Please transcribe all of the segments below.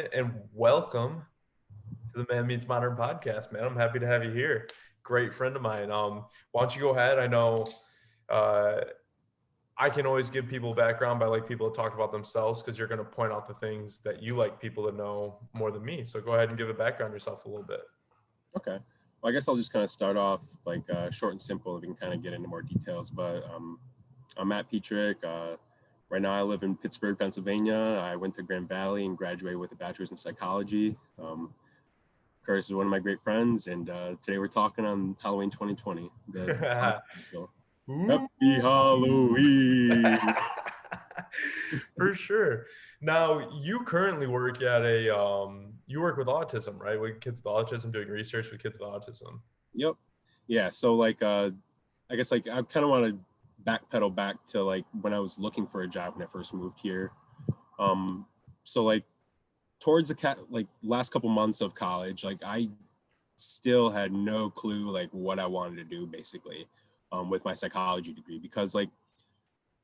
second, and welcome to the Man Meets Modern podcast, man. I'm happy to have you here. Great friend of mine. Why don't you go ahead? I know uh, I can always give people background, but I like people to talk about themselves because you're going to point out the things that you like people to know more than me. So go ahead and give a background yourself a little bit. Okay. Well, I guess I'll just kind of start off like short and simple. We can kind of get into more details. But I'm Matt Petrick. Right now, I live in Pittsburgh, Pennsylvania. I went to Grand Valley and graduated with a bachelor's in psychology. Curtis is one of my great friends, and today we're talking on Halloween 2020. Ooh. Happy Halloween! For sure. Now, you currently work at you work with autism, right? With kids with autism, doing research with kids with autism. Yep. Yeah. So like, I guess like I kind of want to backpedal back to like when I was looking for a job when I first moved here. So like towards the like last couple months of college, like I still had no clue like what I wanted to do basically with my psychology degree, because like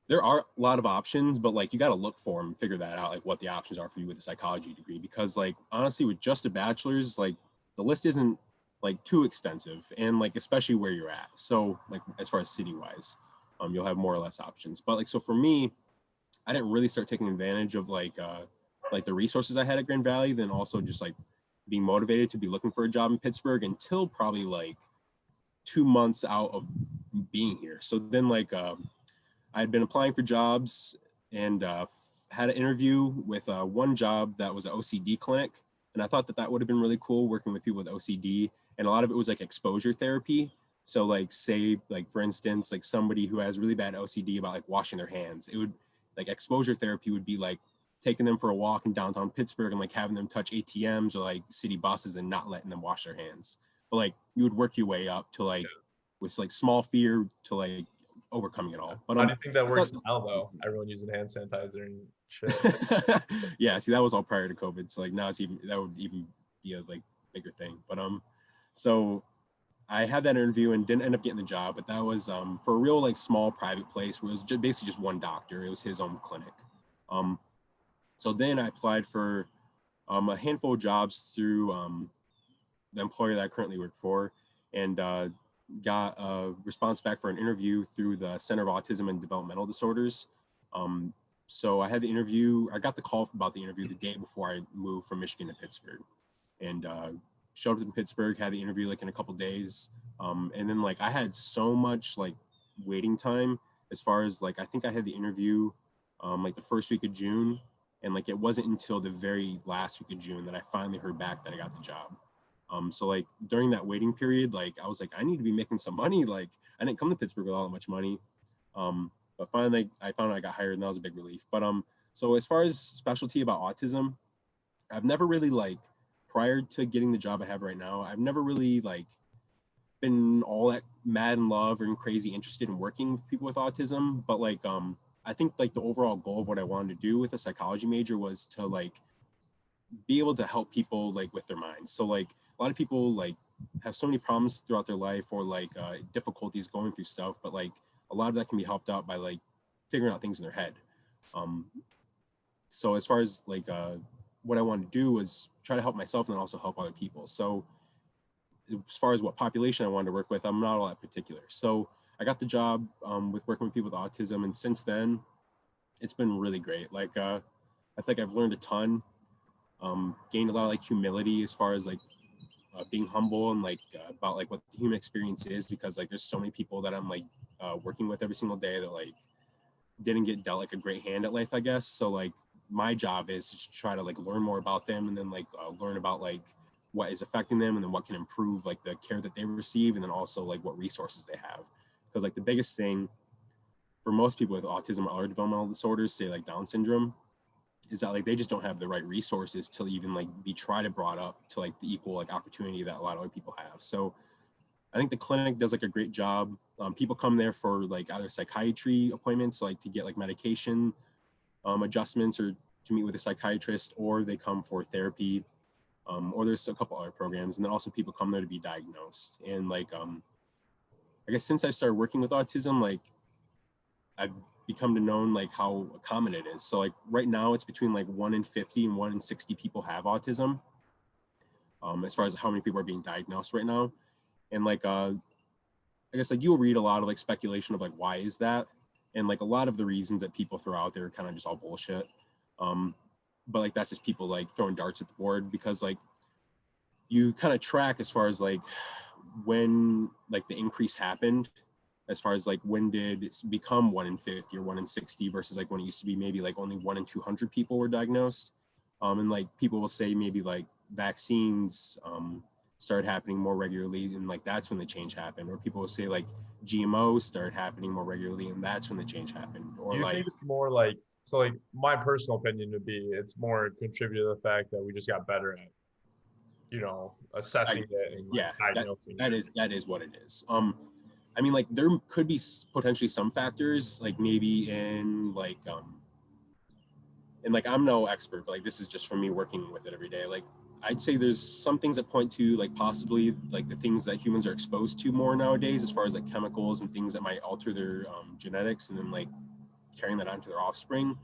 there are a lot of options, but like you got to look for them and figure that out, like what the options are for you with a psychology degree. Because like honestly, with just a bachelor's, like the list isn't like too extensive, and like especially where you're at. So like as far as city wise, you'll have more or less options. But like so for me, I didn't really start taking advantage of like the resources I had at Grand Valley, then also just like being motivated to be looking for a job in Pittsburgh until probably like 2 months out of being here. So then like I had been applying for jobs and had an interview with one job that was an OCD clinic. And I thought that that would have been really cool, working with people with OCD. And a lot of it was like exposure therapy. So like say like for instance, like somebody who has really bad OCD about like washing their hands, it would like exposure therapy would be like taking them for a walk in downtown Pittsburgh and like having them touch ATMs or like city buses and not letting them wash their hands. But like you would work your way up to like with like small fear to like overcoming it all. But How do you think that works now, though? Everyone using hand sanitizer and shit. yeah, see, that was all prior to COVID. So like now it's even, that would even be a like bigger thing. But so I had that interview and didn't end up getting the job, but that was for a real like small private place where it was basically just one doctor. It was his own clinic. So then I applied for a handful of jobs through the employer that I currently work for, and got a response back for an interview through the Center of Autism and Developmental Disorders. So I had the interview, I got the call about the interview the day before I moved from Michigan to Pittsburgh, and showed up in Pittsburgh, had the interview like in a couple days. And then like I had so much like waiting time as far as like, I think I had the interview like the first week of June. And like, it wasn't until the very last week of June that I finally heard back that I got the job. So like during that waiting period, like I was like, I need to be making some money. Like I didn't come to Pittsburgh with all that much money. But finally I found I got hired, and that was a big relief. But so as far as specialty about autism, I've never really like, prior to getting the job I have right now, I've never really like been all that mad in love or crazy interested in working with people with autism. But like I think like the overall goal of what I wanted to do with a psychology major was to like be able to help people like with their minds. So like a lot of people like have so many problems throughout their life, or like difficulties going through stuff, but like a lot of that can be helped out by like figuring out things in their head. So as far as like what I wanted to do was try to help myself and then also help other people. So as far as what population I wanted to work with, I'm not all that particular. So I got the job with working with people with autism, and since then it's been really great. Like I think I've learned a ton, gained a lot of like humility as far as like being humble and like about like what the human experience is, because like there's so many people that I'm like working with every single day that like didn't get dealt like a great hand at life, I guess. So like my job is to try to like learn more about them, and then like learn about like what is affecting them, and then what can improve like the care that they receive, and then also like what resources they have. Because like the biggest thing for most people with autism or other developmental disorders, say like Down syndrome, is that like they just don't have the right resources to even like be tried to brought up to like the equal like opportunity that a lot of other people have. So I think the clinic does like a great job. People come there for like either psychiatry appointments, like to get like medication adjustments, or to meet with a psychiatrist, or they come for therapy, or there's a couple other programs. And then also people come there to be diagnosed. And like I guess since I started working with autism, like I've become to known like how common it is. So like right now it's between like 1 in 50 and 1 in 60 people have autism, as far as how many people are being diagnosed right now. And like I guess like you'll read a lot of like speculation of like why is that, and like a lot of the reasons that people throw out there are kind of just all bullshit. um but like that's just people like throwing darts at the board, because like you kind of track as far as like when like the increase happened, as far as like when did it become 1 in 50 or 1 in 60 versus like when it used to be maybe like only 1 in 200 people were diagnosed. And like people will say maybe like vaccines started happening more regularly, and like that's when the change happened. Or people will say like GMOs started happening more regularly, and that's when the change happened. Or Do you like, think it's more like, so like my personal opinion would be it's more contributed to the fact that we just got better at, assessing it and like yeah, diagnosing that it? is what it is. I mean, like there could be potentially some factors, like maybe in like and like I'm no expert, but like this is just from me working with it every day. Like I'd say there's some things that point to like possibly like the things that humans are exposed to more nowadays, as far as like chemicals and things that might alter their genetics, and then like carrying that on to their offspring.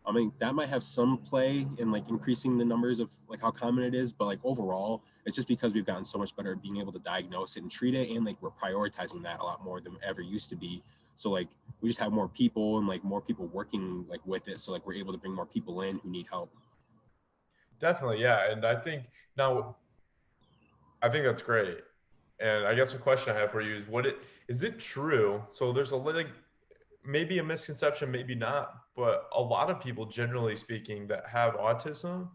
I mean, that might have some play in like increasing the numbers of like how common it is, but like overall, it's just because we've gotten so much better at being able to diagnose it and treat it, and like we're prioritizing that a lot more than ever used to be. So like we just have more people and like more people working like with it, so like we're able to bring more people in who need help. Definitely, yeah. And I think now, I think that's great. And I guess a question I have for you is, what it is it true? So there's a like maybe a misconception, maybe not, but a lot of people, generally speaking, that have autism,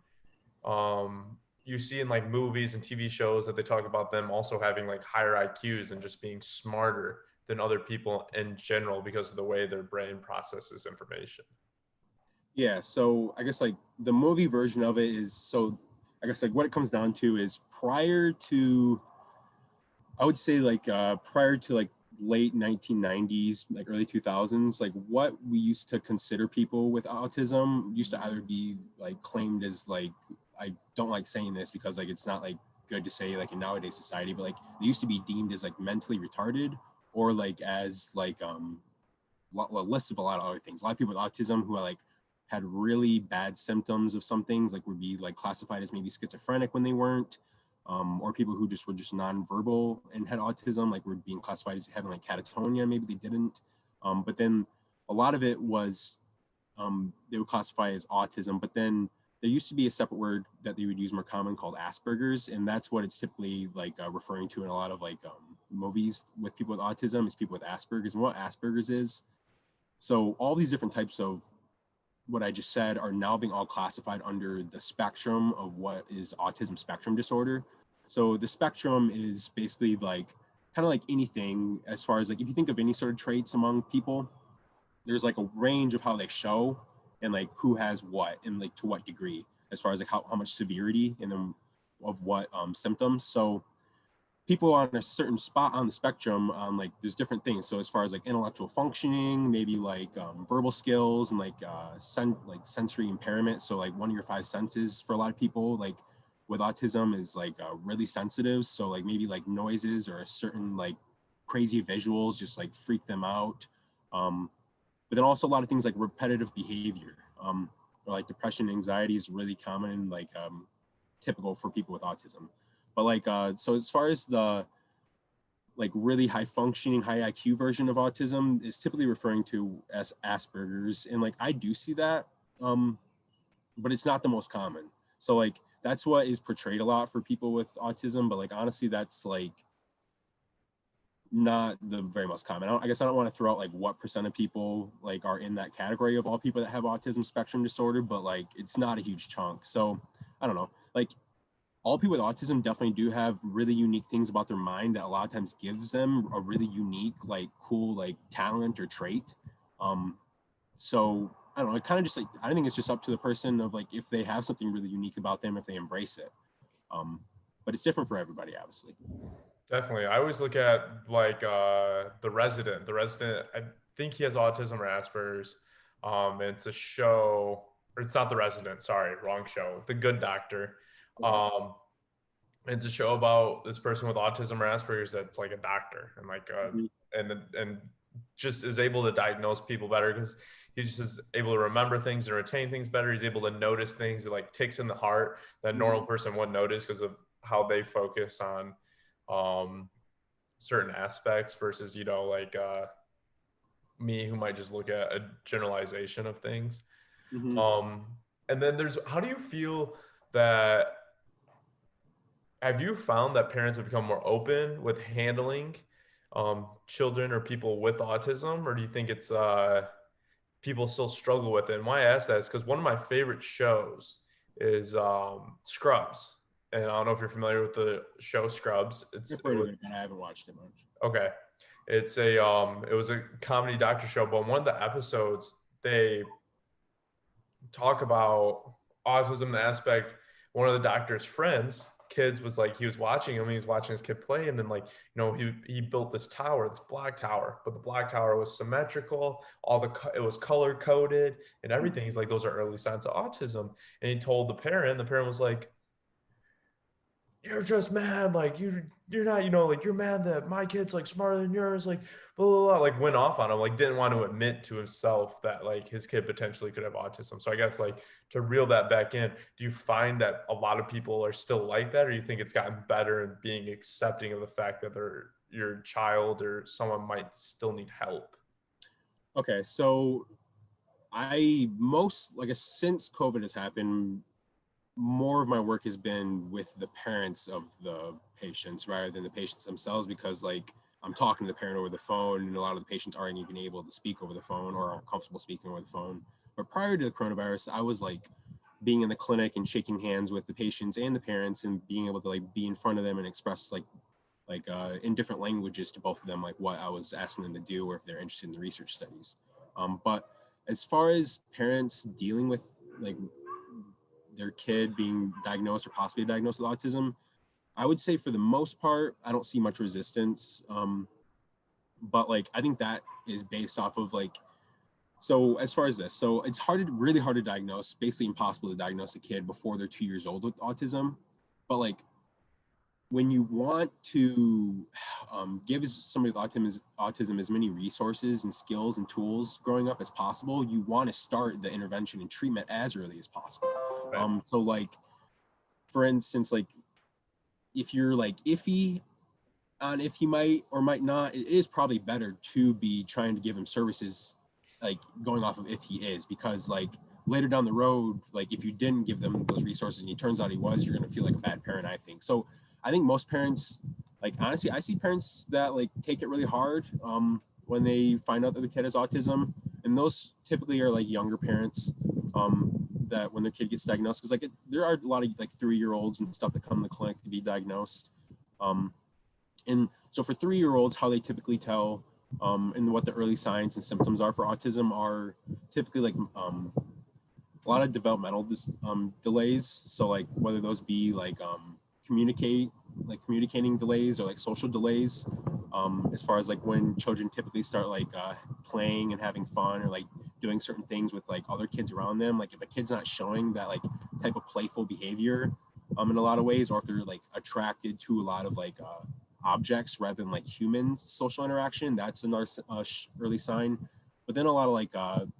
you see in like movies and TV shows that they talk about them also having like higher IQs and just being smarter than other people in general because of the way their brain processes information. Yeah, so I guess like the movie version of it is, so I guess like what it comes down to is prior to, I would say like prior to like late 1990s, like early 2000s, like what we used to consider people with autism used to either be like claimed as like, I don't like saying this because like it's not like good to say like in nowadays society, but like they used to be deemed as like mentally retarded, or like as like a list of a lot of other things. A lot of people with autism who are like had really bad symptoms of some things, like would be like classified as maybe schizophrenic when they weren't, or people who just were just nonverbal and had autism, like were being classified as having like catatonia, maybe they didn't. But then a lot of it was they would classify as autism, but then there used to be a separate word that they would use more common called Asperger's, and that's what it's typically like referring to in a lot of like movies with people with autism is people with Asperger's. And what Asperger's is, so all these different types of what I just said are now being all classified under the spectrum of what is autism spectrum disorder. So the spectrum is basically like kind of like anything, as far as like if you think of any sort of traits among people, there's like a range of how they show and like who has what and like to what degree, as far as like how much severity and then of what symptoms. So people on a certain spot on the spectrum, like there's different things. So as far as like intellectual functioning, maybe like verbal skills and like like sensory impairment. So like one of your five senses for a lot of people like with autism is like really sensitive. So like maybe like noises or a certain like crazy visuals just like freak them out. But then also a lot of things like repetitive behavior, or like depression, anxiety is really common and like typical for people with autism. But like so as far as the like really high functioning high IQ version of autism is typically referring to as Asperger's, and like I do see that, um but it's not the most common. So like that's what is portrayed a lot for people with autism, but like honestly that's like not the very most common. I guess I don't want to throw out like what percent of people like are in that category of all people that have autism spectrum disorder, but like it's not a huge chunk. So I don't know, like all people with autism definitely do have really unique things about their mind that a lot of times gives them a really unique, like cool, like talent or trait. Um, so I don't know, it kind of just like, I think it's just up to the person of like, if they have something really unique about them, if they embrace it. Um, but it's different for everybody, obviously. Definitely. I always look at like the resident. The resident, I think he has autism or Asperger's. It's a show, or it's not the resident, sorry, wrong show. The Good Doctor. Okay. Um, it's a show about this person with autism or Asperger's that's like a doctor, and like Mhm. and just is able to diagnose people better because he just is able to remember things and retain things better. He's able to notice things like ticks in the heart that a normal person wouldn't notice because of how they focus on um, certain aspects versus, like me who might just look at a generalization of things. Mm-hmm. Um, and then how do you feel that, have you found that parents have become more open with handling children or people with autism, or do you think it's people still struggle with it? And why I ask that is because one of my favorite shows is Scrubs, and I don't know if you're familiar with the show Scrubs. I've heard of it, but I haven't watched it much. Okay, it was a comedy doctor show, but in one of the episodes they talk about autism, the aspect. One of the doctor's friends kids was like, he was watching him, he was watching his kid play, and then like, he built this tower, this block tower, but the block tower was symmetrical, it was color coded and everything. He's like, those are early signs of autism. And he told the parent was like, you're just mad, like you're not, like you're mad that my kid's like smarter than yours, like blah blah blah, like went off on him, like didn't want to admit to himself that like his kid potentially could have autism. So I guess like to reel that back in, do you find that a lot of people are still like that, or do you think it's gotten better in being accepting of the fact that they're your child or someone might still need help? Okay, so since COVID has happened, more of my work has been with the parents of the patients rather than the patients themselves, because like I'm talking to the parent over the phone, and a lot of the patients aren't even able to speak over the phone or aren't comfortable speaking over the phone. But prior to the coronavirus, I was like being in the clinic and shaking hands with the patients and the parents and being able to like be in front of them and express in different languages to both of them, like what I was asking them to do or if they're interested in the research studies. But as far as parents dealing with like their kid being diagnosed or possibly diagnosed with autism, I would say for the most part, I don't see much resistance. But like, I think that is based off of like, so as far as this, so it's really hard to diagnose, basically impossible to diagnose a kid before they're 2 years old with autism. But like, when you want to give somebody with autism as many resources and skills and tools growing up as possible, you want to start the intervention and treatment as early as possible. Right. So like, for instance, like if you're like iffy on if he might or might not, it is probably better to be trying to give him services like going off of if he is, because like later down the road, like if you didn't give them those resources and it turns out he was, you're going to feel like a bad parent, I think. So I think most parents, like honestly, I see parents that like take it really hard when they find out that the kid has autism, and those typically are like younger parents that when their kid gets diagnosed, because like there are a lot of like 3-year-olds and stuff that come to the clinic to be diagnosed. And so for 3-year-olds, how they typically tell and what the early signs and symptoms are for autism are typically like a lot of developmental delays. So like whether those be like communicating delays or like social delays, as far as like when children typically start like playing and having fun or like doing certain things with like other kids around them. Like if a kid's not showing that like type of playful behavior in a lot of ways, or if they're like attracted to a lot of like objects rather than like human social interaction, that's another early sign. But then a lot of like kind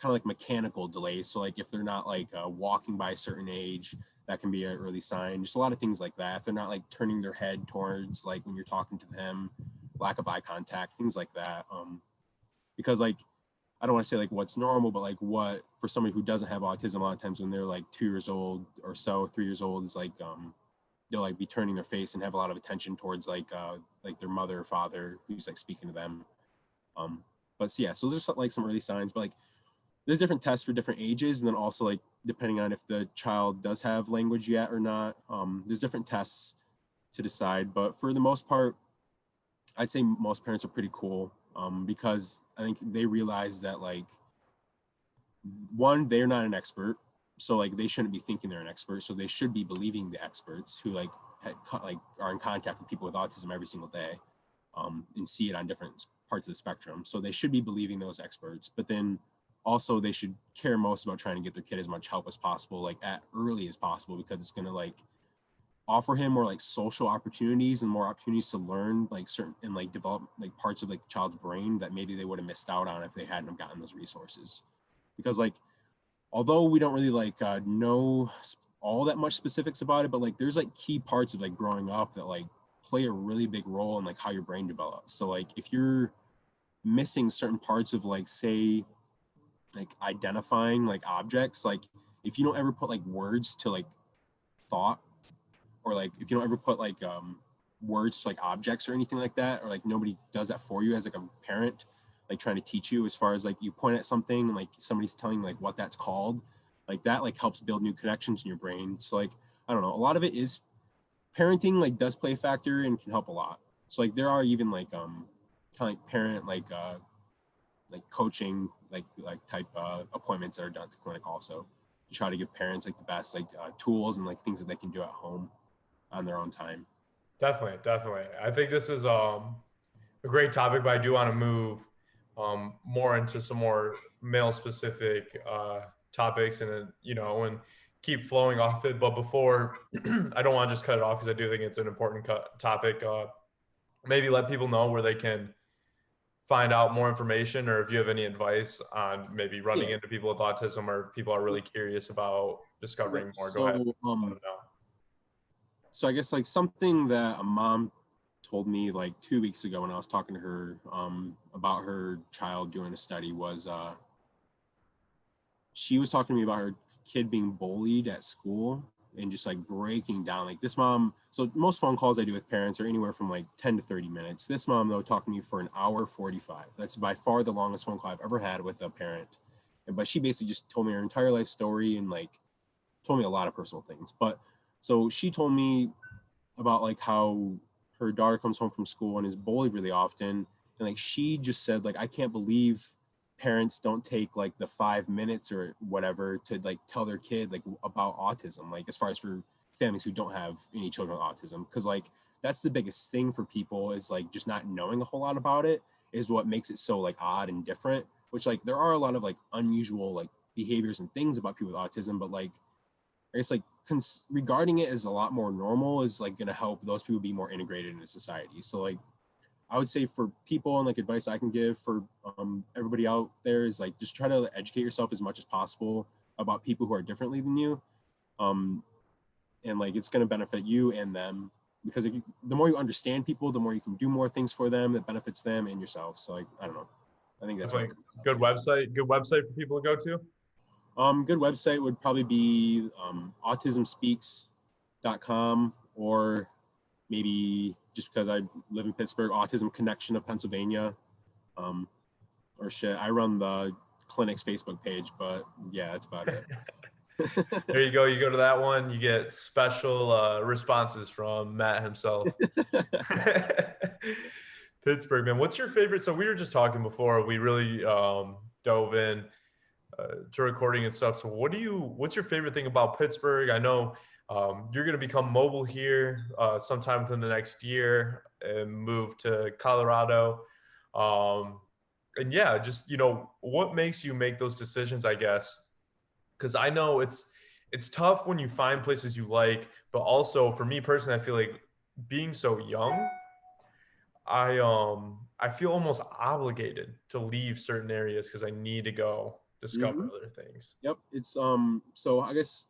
of like mechanical delays. So like if they're not like walking by a certain age, that can be an early sign. Just a lot of things like that. If they're not like turning their head towards like when you're talking to them, lack of eye contact, things like that. Because like I don't want to say like what's normal, but like what for somebody who doesn't have autism, a lot of times when they're like 2 years old or so, 3 years old, is like they'll like be turning their face and have a lot of attention towards like their mother or father who's like speaking to them. But yeah, so there's like some early signs, but like there's different tests for different ages, and then also like depending on if the child does have language yet or not, there's different tests to decide. But for the most part, I'd say most parents are pretty cool because I think they realize that like one, they're not an expert, so like they shouldn't be thinking they're an expert, so they should be believing the experts who like are in contact with people with autism every single day and see it on different parts of the spectrum. So they should be believing those experts, but then also they should care most about trying to get their kid as much help as possible, like at early as possible, because it's going to like offer him more like social opportunities and more opportunities to learn like certain and like develop like parts of like the child's brain that maybe they would have missed out on if they hadn't have gotten those resources. Because like, although we don't really like know all that much specifics about it, but like there's like key parts of like growing up that like play a really big role in like how your brain develops. So like if you're missing certain parts of like, say, like identifying like objects, like if you don't ever put like words to like thought, or like if you don't ever put like words to like objects or anything like that, or like nobody does that for you as like a parent, like trying to teach you, as far as like you point at something and like somebody's telling you like what that's called, like that like helps build new connections in your brain. So like, I don't know, a lot of it is parenting like does play a factor and can help a lot. So like there are even like kind of like parent like coaching like type appointments that are done at the clinic also, to try to give parents like the best like tools and like things that they can do at home on their own time. Definitely, definitely. I think this is a great topic, but I do want to move more into some more male specific topics, and and keep flowing off it. But before, I don't want to just cut it off, because I do think it's an important topic. Maybe let people know where they can find out more information, or if you have any advice on maybe running Yeah. into people with autism, or if people are really curious about Yep. discovering more. Go ahead. So Let them know. so I guess like something that a mom told me like 2 weeks ago when I was talking to her about her child doing a study was she was talking to me about her kid being bullied at school and just like breaking down. Like this mom, so most phone calls I do with parents are anywhere from like 10 to 30 minutes. This mom though talked to me for an hour 45. That's by far the longest phone call I've ever had with a parent. But she basically just told me her entire life story and like told me a lot of personal things. But so she told me about like how her daughter comes home from school and is bullied really often. And like she just said, like, I can't believe parents don't take like the 5 minutes or whatever to like tell their kid like about autism, like as far as for families who don't have any children with autism. Cause like that's the biggest thing for people, is like just not knowing a whole lot about it is what makes it so like odd and different, which like there are a lot of like unusual like behaviors and things about people with autism, but like I guess like regarding it as a lot more normal is like going to help those people be more integrated into society. So like I would say for people, and like advice I can give for everybody out there is like just try to educate yourself as much as possible about people who are differently than you, um, and like it's going to benefit you and them, because the more you understand people, the more you can do more things for them that benefits them and yourself. So like I don't know, I think that's what it Definitely. comes down Good to. website. Good website for people to go to. Good website would probably be autismspeaks.com, or maybe just because I live in Pittsburgh, Autism Connection of Pennsylvania, um, or shit. I run the clinic's Facebook page, but yeah, that's about it. There you go. You go to that one, you get special responses from Matt himself. Pittsburgh, man. What's your favorite? So we were just talking before we really dove in to recording and stuff. So what's your favorite thing about Pittsburgh? I know you're going to become mobile here sometime within the next year and move to Colorado. Um, and yeah, just, what makes you make those decisions, I guess? Because I know it's tough when you find places you like, but also for me personally, I feel like being so young, I feel almost obligated to leave certain areas because I need to go discover Hmm. other things. Yep. It's so I guess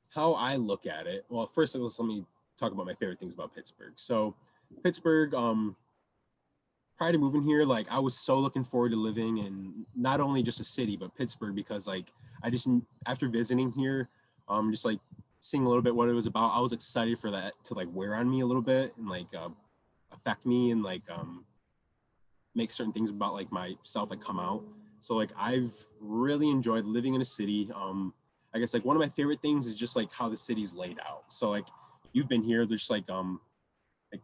how I look at it. Well, first let me talk about my favorite things about Pittsburgh. So Pittsburgh, prior to moving here, like I was so looking forward to living in not only just a city but Pittsburgh, because like I just, after visiting here, just like seeing a little bit what it was about, I was excited for that to like wear on me a little bit and like affect me and like make certain things about like myself like come out. So like I've really enjoyed living in a city. I guess like one of my favorite things is just like how the city's laid out. So like you've been here, there's like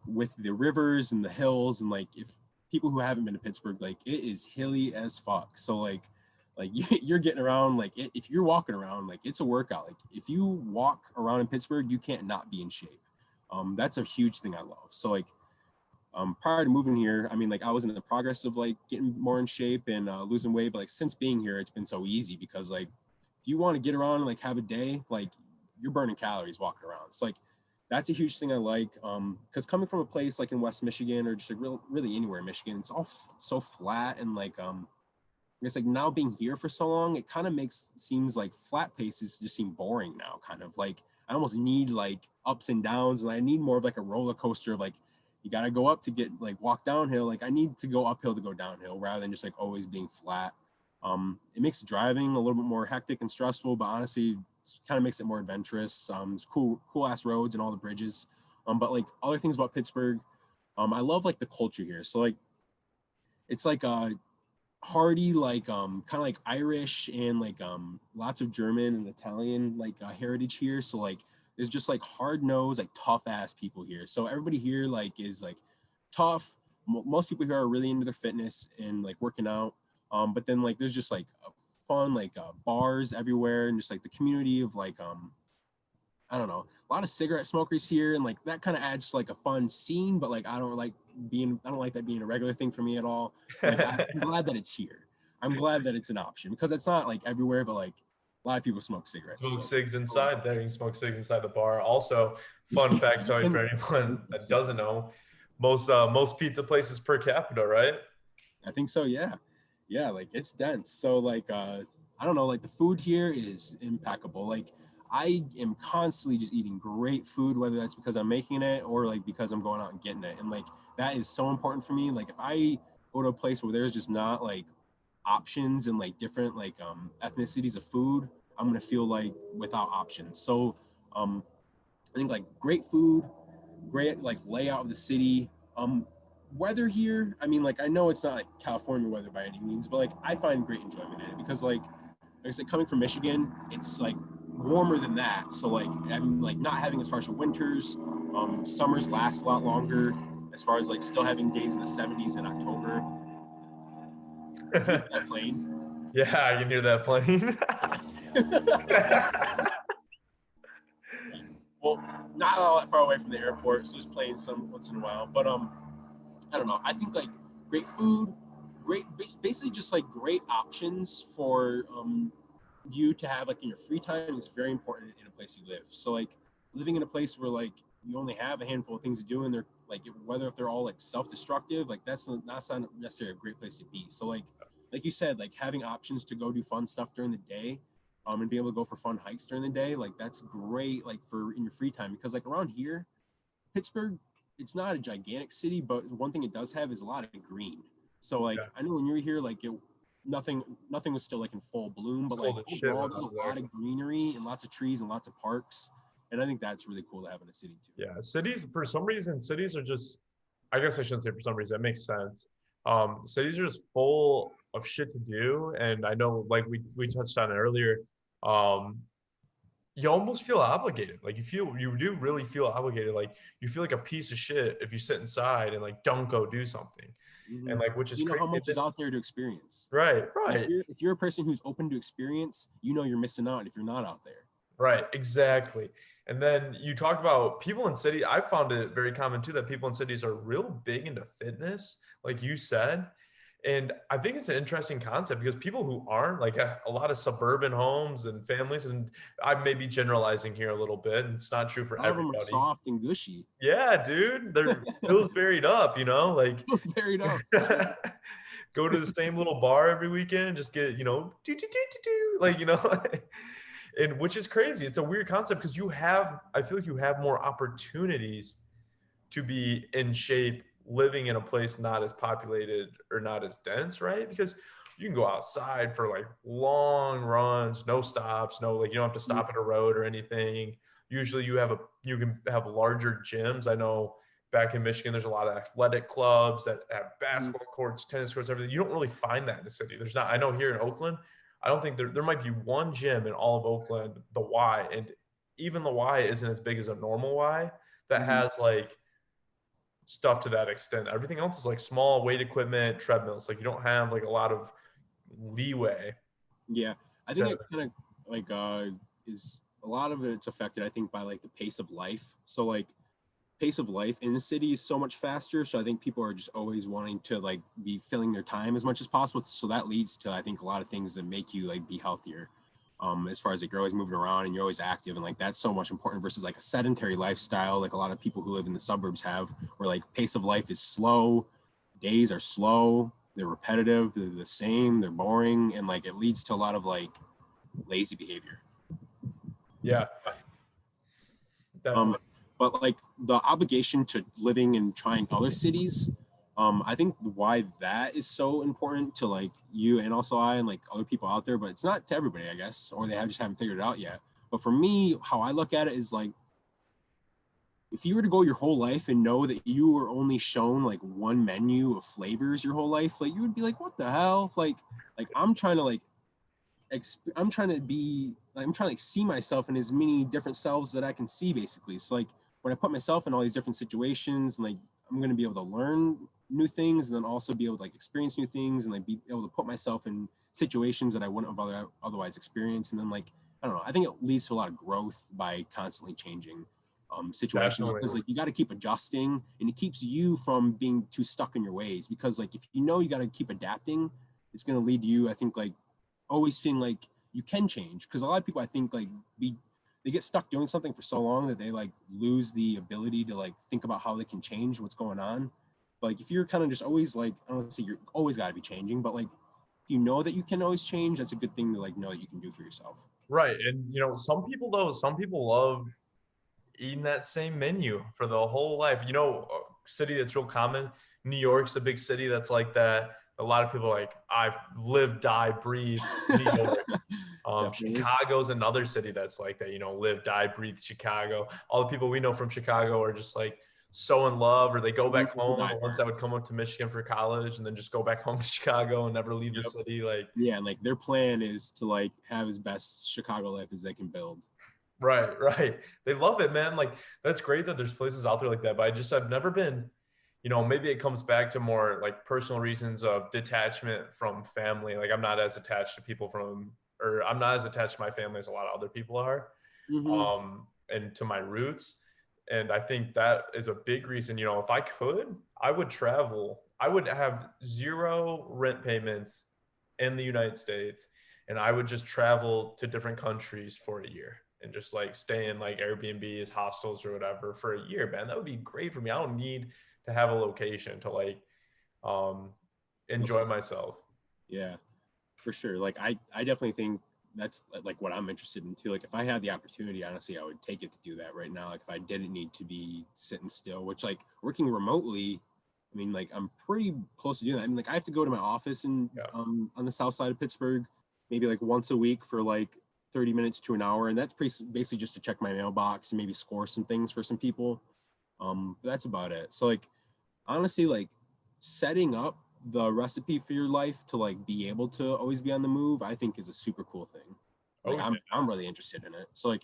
with the rivers and the hills, and like if people who haven't been to Pittsburgh, like it is hilly as fuck. So like you're getting around, like if you're walking around, like it's a workout. Like if you walk around in Pittsburgh, you can't not be in shape. That's a huge thing I love. So like prior to moving here, I mean, like I was in the progress of like getting more in shape and losing weight, but like since being here, it's been so easy, because like if you want to get around and like have a day, like you're burning calories walking around. So like that's a huge thing I like. Because coming from a place like in West Michigan or just like really anywhere in Michigan, it's all so flat and like I guess like now being here for so long, it kind of seems like flat paces just seem boring now. Kind of like I almost need like ups and downs, and I need more of like a roller coaster of like you got to go up to get like walk downhill. Like I need to go uphill to go downhill rather than just like always being flat. It makes driving a little bit more hectic and stressful, but honestly, kind of makes it more adventurous. It's cool ass roads and all the bridges. But like other things about Pittsburgh, I love like the culture here. So like it's like hearty, like kind of like Irish and like lots of German and Italian like heritage here. So like there's just like hard nosed, like tough ass people here. So everybody here like is like tough. Most people here are really into their fitness and like working out. But then like there's just like fun like bars everywhere and just like the community of like I don't know, a lot of cigarette smokers here, and like that kind of adds to like a fun scene. But like I don't like that being a regular thing for me at all. Like I'm glad that it's here. I'm glad that it's an option because it's not like everywhere, but like a lot of people smoke cigarettes Smoke still. cigs inside there. You can smoke cigs inside the bar. Also, fun factoid for anyone that doesn't know, most pizza places per capita, right? I think so. Yeah, yeah. Like it's dense. So like I don't know. Like the food here is impeccable. Like I am constantly just eating great food, whether that's because I'm making it or like because I'm going out and getting it. And like that is so important for me. Like if I go to a place where there's just not like options and like different like ethnicities of food, I'm gonna feel like without options. So um I think like great food, great like layout of the city. Weather here, I mean, like I know it's not like California weather by any means, but like I find great enjoyment in it because like I said, coming from Michigan, it's like warmer than that. So like I'm like not having as harsh of winters. Summers last a lot longer as far as like still having days in the 70s in October. That plane. Yeah, I can hear that plane. Well, not all that far away from the airport, so just playing some once in a while. But I don't know. I think like great food, great, basically just like great options for you to have like in your free time is very important in a place you live. So like living in a place where like you only have a handful of things to do and they're like whether if they're all like self-destructive, like that's not necessarily a great place to be. So like you said, like having options to go do fun stuff during the day and be able to go for fun hikes during the day, like that's great like for in your free time because like around here Pittsburgh, it's not a gigantic city, but one thing it does have is a lot of green. So like Yeah, I know when you were here, like nothing was still like in full bloom, but like cold as shit overall when I there's was a lot there. of greenery and lots of trees and lots of parks. And I think that's really cool to have in a city too. Yeah, cities for some reason, cities are just. I guess I shouldn't say for some reason. It makes sense. Cities are just full of shit to do, and I know, like we touched on it earlier. Um, you almost feel obligated. Like you do really feel obligated. Like you feel like a piece of shit if you sit inside and like don't go do something, Mm-hmm. and like which is You know crazy. how much is out there to experience. Right, And right. if you're a person who's open to experience, you know you're missing out if you're not out there. Right, exactly. And then you talked about people in city. I found it very common too that people in cities are real big into fitness, like you said. And I think it's an interesting concept because people who aren't like a lot of suburban homes and families, and I may be generalizing here a little bit, and it's not true A for lot of them are everybody. soft and gushy. Yeah, dude, they're Pillsburyed up, like It's buried up. go to the same little bar every weekend and just get, like, and which is crazy. It's a weird concept because I feel like you have more opportunities to be in shape living in a place not as populated or not as dense, right? Because you can go outside for like long runs, no stops, no, like you don't have to stop at a road or anything. Usually you can have larger gyms. I know back in Michigan, there's a lot of athletic clubs that have basketball courts, tennis courts, everything. You don't really find that in the city. There's not, I know here in Oakland, I don't think there might be one gym in all of Oakland, the Y, and even the Y isn't as big as a normal Y that Mhm. has like stuff to that extent. Everything else is like small weight equipment, treadmills. Like you don't have like a lot of leeway Yeah, I think to. it kind of like is a lot of it's affected. I think by like the pace of life. So like pace of life in the city is so much faster. So I think people are just always wanting to like be filling their time as much as possible. So that leads to I think a lot of things that make you like be healthier. as far as like you're always moving around and you're always active, and like that's so much important versus like a sedentary lifestyle like a lot of people who live in the suburbs have, where like pace of life is slow, days are slow, they're repetitive, they're the same, they're boring, and like it leads to a lot of like lazy behavior. Yeah, Um, definitely. but like the obligation to living and trying other cities, I think why that is so important to like you and also I and like other people out there, but it's not to everybody, I guess, or they have just haven't figured it out yet. But for me, how I look at it is like if you were to go your whole life and know that you were only shown like one menu of flavors your whole life, like you would be like, what the hell? Like I'm trying to like I'm trying to be like I'm trying to like, see myself in as many different selves that I can see basically. So like when I put myself in all these different situations, and like I'm going to be able to learn new things and then also be able to like experience new things and like be able to put myself in situations that I wouldn't have otherwise experienced. And then like I don't know, I think it leads to a lot of growth by constantly changing situations, Definitely. because like you got to keep adjusting, and it keeps you from being too stuck in your ways, because like if you know you got to keep adapting, it's going to lead you, I think, like always feeling like you can change, because a lot of people I think like they get stuck doing something for so long that they like lose the ability to like think about how they can change what's going on. But like if you're kind of just always like, I don't want to say you're always got to be changing, but like if you know that you can always change, that's a good thing to like know that you can do for yourself. Right. And some people though, some people love eating that same menu for the whole life. A city that's real common. New York's a big city that's like that. A lot of people are like, I live, die, breathe New York. Definitely. Chicago's another city that's like that, live, die, breathe Chicago. All the people we know from Chicago are just like so in love, or they go back home. The ones that would come up to Michigan for college and then just go back home to Chicago and never leave the Yep. city. Like, Yeah, and like their plan is to like have as best Chicago life as they can build. right, right. They love it, man. Like, that's great that there's places out there like that. But I've never been, maybe it comes back to more like personal reasons of detachment from family. Like, I'm not as attached to people or I'm not as attached to my family as a lot of other people are, Mm-hmm. and to my roots. And I think that is a big reason. If I could, I would travel. I would have zero rent payments in the United States, and I would just travel to different countries for a year and just like stay in like Airbnbs, hostels, or whatever for a year, man. That would be great for me. I don't need to have a location to like um enjoy myself. Yeah, for sure. Like I definitely think that's like what I'm interested in too. Like if I had the opportunity, honestly, I would take it to do that right now. Like if I didn't need to be sitting still, which like working remotely, I mean, like I'm pretty close to doing that. I mean, like I have to go to my office in Yeah. on the south side of Pittsburgh, maybe like once a week for like 30 minutes to an hour, and that's basically just to check my mailbox and maybe score some things for some people. But that's about it. So like honestly, like setting up the recipe for your life to like be able to always be on the move, I think is a super cool thing. Like Oh, I'm really interested in it. So like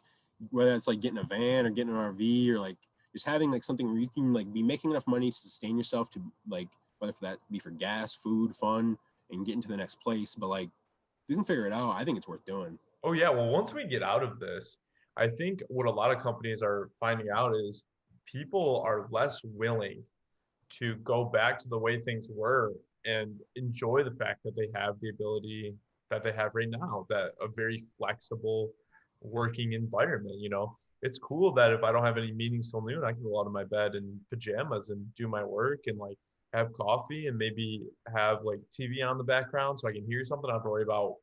whether it's like getting a van or getting an RV, or like just having like something where you can like be making enough money to sustain yourself, to like whether for that be for gas, food, fun, and getting to the next place. But like if you can figure it out, I think it's worth doing. Oh yeah, well, once we get out of this, I think what a lot of companies are finding out is people are less willing to go back to the way things were and enjoy the fact that they have the ability that they have right now, that a very flexible working environment. It's cool that if I don't have any meetings till noon, I can go out of my bed in pajamas and do my work and like have coffee and maybe have like TV on the background so I can hear something. I don't have to worry about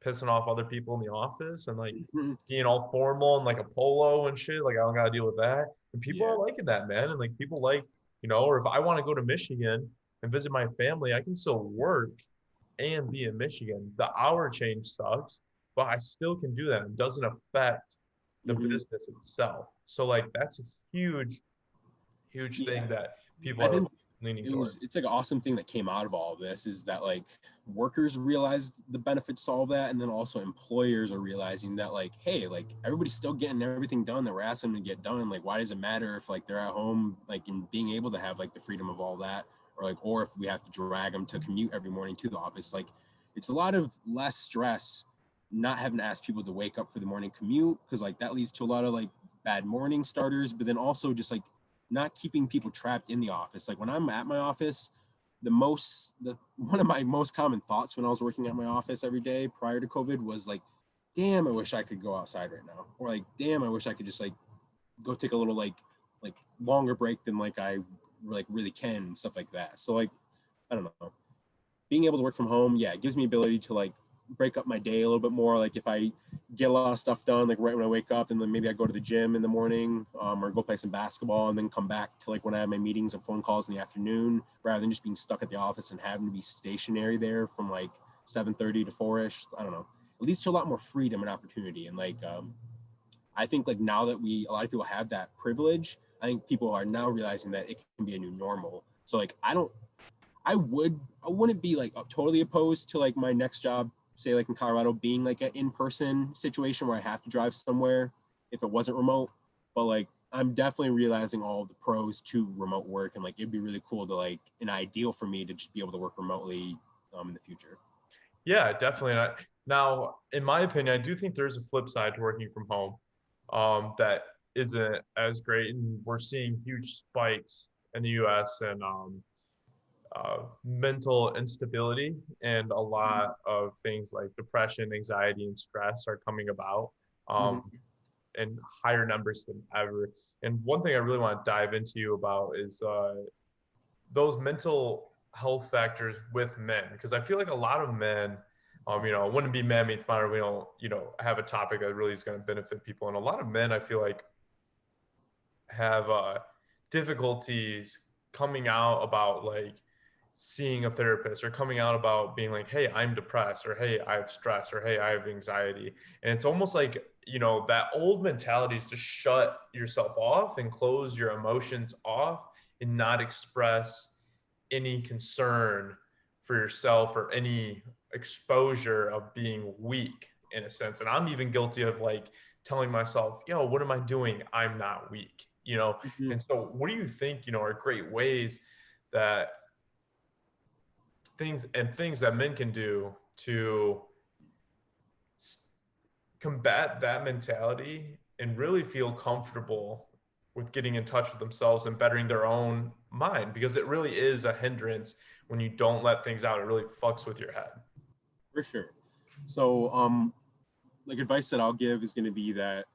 pissing off other people in the office and like Mhm. being all formal and like a polo and shit. Like I don't gotta deal with that. And people Yeah. are liking that, man. And like people like, or if I want to go to Michigan and visit my family, I can still work and be in Michigan. The hour change sucks, but I still can do that. It doesn't affect the Hmm. business itself. So like that's a huge, huge Yeah. thing that people I are think leaning toward. it's like an awesome thing that came out of all of this is that like workers realized the benefits to all of that, and then also employers are realizing that like, hey, like everybody's still getting everything done that we're asking them to get done. Like why does it matter if like they're at home, like and being able to have like the freedom of all that, or if we have to drag them to commute every morning to the office. Like it's a lot of less stress not having to ask people to wake up for the morning commute, because like that leads to a lot of like bad morning starters, but then also just like not keeping people trapped in the office. Like when I'm at my office, the one of my most common thoughts when I was working at my office every day prior to COVID was like, damn, I wish I could go outside right now, or like, damn, I wish I could just like go take a little like longer break than like I like really can and stuff like that. So like, I don't know, being able to work from home, yeah, it gives me ability to like break up my day a little bit more. Like if I get a lot of stuff done, like right when I wake up, and then maybe I go to the gym in the morning, or go play some basketball, and then come back to like when I have my meetings and phone calls in the afternoon, rather than just being stuck at the office and having to be stationary there from like 7:30 to 4ish. I don't know. It leads to a lot more freedom and opportunity. And like, I think like now that a lot of people have that privilege, I think people are now realizing that it can be a new normal. So like, I wouldn't be like totally opposed to like my next job, say like in Colorado, being like an in-person situation where I have to drive somewhere if it wasn't remote. But like, I'm definitely realizing all of the pros to remote work, and like it'd be really cool to like an ideal for me to just be able to work remotely in the future. Yeah, definitely. Now, in my opinion, I do think there's a flip side to working from home, that isn't as great, and we're seeing huge spikes in the U.S. and mental instability, and a lot of things like depression, anxiety, and stress are coming about, Mm-hmm. in higher numbers than ever. And one thing I really want to dive into you about is those mental health factors with men, because I feel like a lot of men, it wouldn't be Man Meets Modern. We don't, have a topic that really is going to benefit people, and a lot of men I feel like have difficulties coming out about like seeing a therapist, or coming out about being like, hey, I'm depressed, or hey, I have stress, or hey, I have anxiety. And it's almost like, that old mentality is to shut yourself off and close your emotions off and not express any concern for yourself or any exposure of being weak in a sense. And I'm even guilty of like telling myself, yo, what am I doing? I'm not weak. Mm-hmm. And so what do you think, are great ways that things that men can do to combat that mentality and really feel comfortable with getting in touch with themselves and bettering their own mind, because it really is a hindrance when you don't let things out. It really fucks with your head. For sure. So, like advice that I'll give is going to be that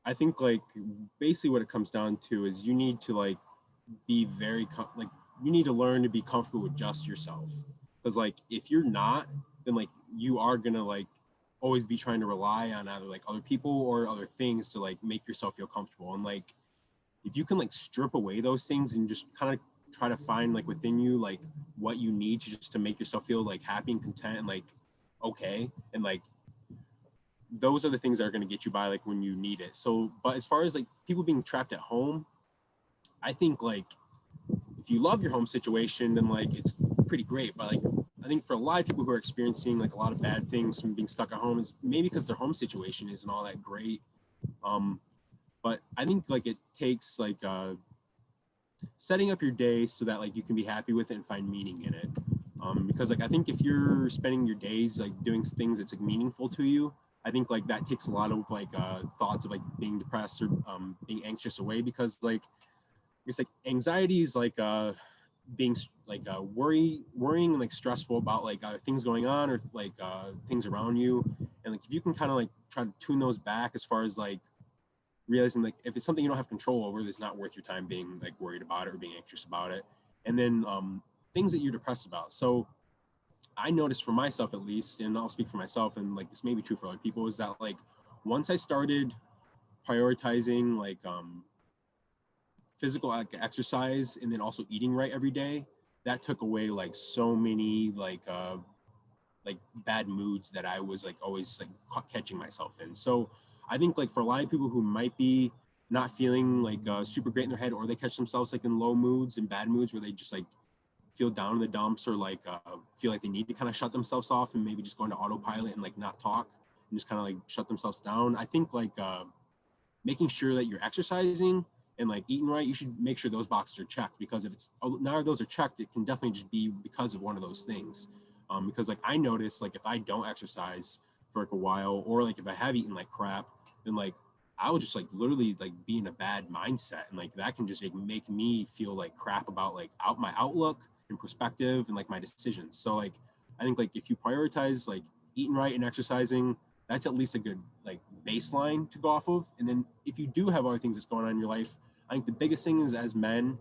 I think like basically what it comes down to is you need to like be like you need to learn to be comfortable with just yourself, because like if you're not, then like you are gonna like always be trying to rely on either like other people or other things to like make yourself feel comfortable. And like if you can like strip away those things and just kind of try to find like within you like what you need to just to make yourself feel like happy and content and like okay, and like those are the things that are going to get you by like when you need it. So but as far as like people being trapped at home, I think like if you love your home situation, then like it's pretty great. But like I think for a lot of people who are experiencing like a lot of bad things from being stuck at home is maybe because their home situation isn't all that great. Um, but I think like it takes like setting up your day so that like you can be happy with it and find meaning in it. Because like I think if you're spending your days like doing things that's like meaningful to you, I think like that takes a lot of like thoughts of like being depressed or being anxious away. Because like it's like anxiety is like being like worrying and like stressful about like things going on or like things around you. And like if you can kind of like try to tune those back as far as like realizing like if it's something you don't have control over, it's not worth your time being like worried about it or being anxious about it. And then things that you're depressed about. So I noticed for myself at least, and I'll speak for myself, and like this may be true for other people, is that like once I started prioritizing like physical like, exercise and then also eating right every day, that took away like so many like bad moods that I was like always like catching myself in. So I think like for a lot of people who might be not feeling like super great in their head, or they catch themselves like in low moods and bad moods where they just like feel down in the dumps, or like feel like they need to kind of shut themselves off and maybe just go into autopilot and like not talk and just kind of like shut themselves down. I think like making sure that you're exercising and like eating right, you should make sure those boxes are checked, because if it's none of those are checked, it can definitely just be because of one of those things. Because like I notice like if I don't exercise for like a while, or like if I have eaten like crap, then like I'll just like literally like be in a bad mindset, and like that can just like make me feel like crap about like my outlook and perspective and like my decisions. So like I think like if you prioritize like eating right and exercising, that's at least a good like baseline to go off of. And then if you do have other things that's going on in your life, I think the biggest thing is, as men,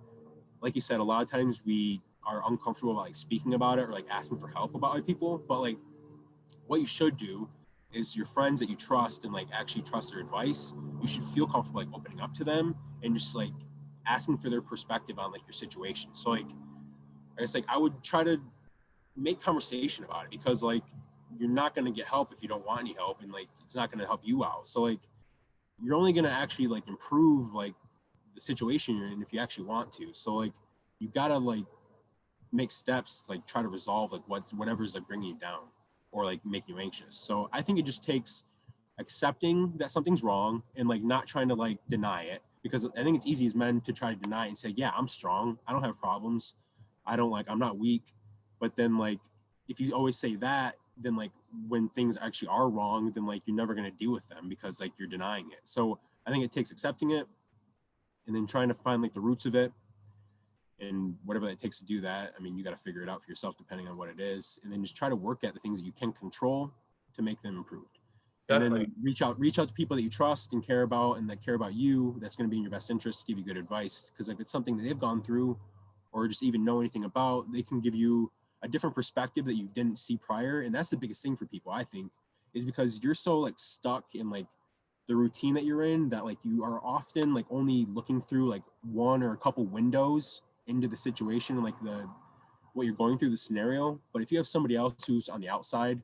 like you said, a lot of times we are uncomfortable about like speaking about it or like asking for help about other people. But like what you should do is your friends that you trust and like actually trust their advice, you should feel comfortable like opening up to them and just like asking for their perspective on like your situation. So like I guess like I would try to make conversation about it, because like you're not going to get help if you don't want any help, and like it's not going to help you out. So like you're only going to actually like improve like the situation you're in if you actually want to. So like you gotta like make steps, like try to resolve like whatever's like bringing you down or like making you anxious. So I think it just takes accepting that something's wrong and like not trying to like deny it, because I think it's easy as men to try to deny it and say, yeah, I'm strong, I don't have problems, I'm not weak. But then like if you always say that, then like when things actually are wrong, then like you're never going to deal with them because like you're denying it. So I think it takes accepting it and then trying to find like the roots of it, and whatever that takes to do that. I mean, you got to figure it out for yourself depending on what it is, and then just try to work at the things that you can control to make them improved. And Definitely. then reach out to people that you trust and care about and that care about you, that's going to be in your best interest to give you good advice, because if it's something that they've gone through or just even know anything about, they can give you a different perspective that you didn't see prior. And that's the biggest thing for people, I think, is because you're so like stuck in like the routine that you're in, that like you are often like only looking through like one or a couple windows into the situation, like the what you're going through, the scenario. But if you have somebody else who's on the outside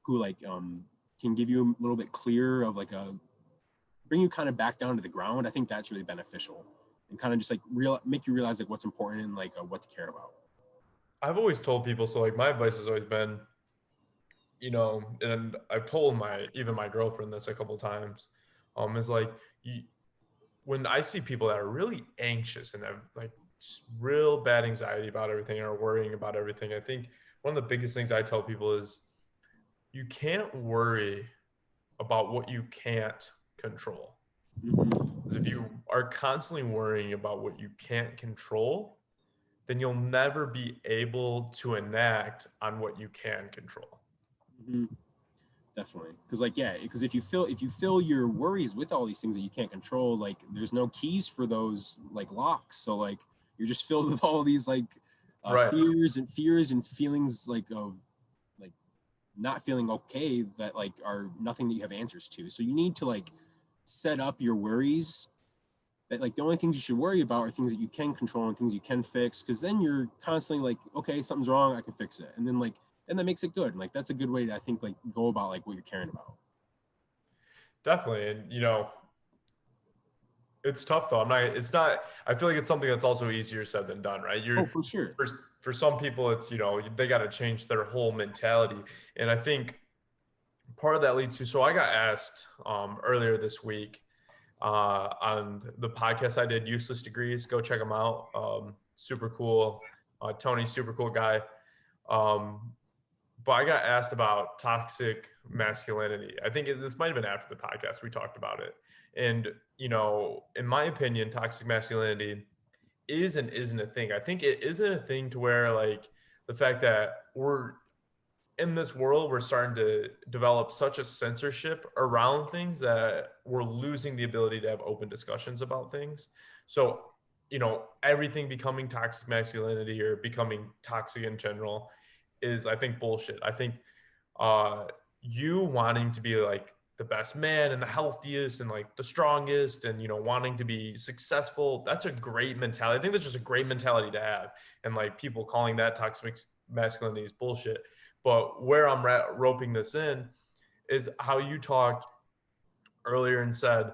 who like can give you a little bit clearer of like a bring you kind of back down to the ground, I think that's really beneficial, and kind of just like make you realize like what's important and like what to care about. I've always told people, so like my advice has always been, and I've told even my girlfriend this a couple times, is like when I see people that are really anxious and have like just real bad anxiety about everything or worrying about everything, I think one of the biggest things I tell people is you can't worry about what you can't control. Mm-hmm. Because if you are constantly worrying about what you can't control, then you'll never be able to enact on what you can control. Mm-hmm. Definitely, because like yeah, because if you fill your worries with all these things that you can't control, like there's no keys for those like locks. So like you're just filled with all these like Right. fears and feelings like of like not feeling okay, that like are nothing that you have answers to. So you need to like set up your worries that like the only things you should worry about are things that you can control and things you can fix, because then you're constantly like, okay, something's wrong, I can fix it, and then like and that makes it good. Like that's a good way to, I think, like go about like what you're caring about. Definitely. And it's tough though. It's not, I feel like it's something that's also easier said than done, right? Oh, for sure. For some people, it's, they got to change their whole mentality. And I think part of that leads to, so I got asked earlier this week on the podcast I did, Useless Degrees. Go check them out. Super cool. Tony's super cool guy. Um, but I got asked about toxic masculinity. I think this might have been after the podcast we talked about it. And, in my opinion, toxic masculinity is and isn't a thing. I think it isn't a thing to where like the fact that we're in this world, we're starting to develop such a censorship around things that we're losing the ability to have open discussions about things. So, everything becoming toxic masculinity or becoming toxic in general is, I think, bullshit. I think uh, you wanting to be like the best man and the healthiest and like the strongest and wanting to be successful, that's a great mentality. I think that's just a great mentality to have, and like people calling that toxic masculinity is bullshit. But where I'm roping this in is how you talked earlier and said,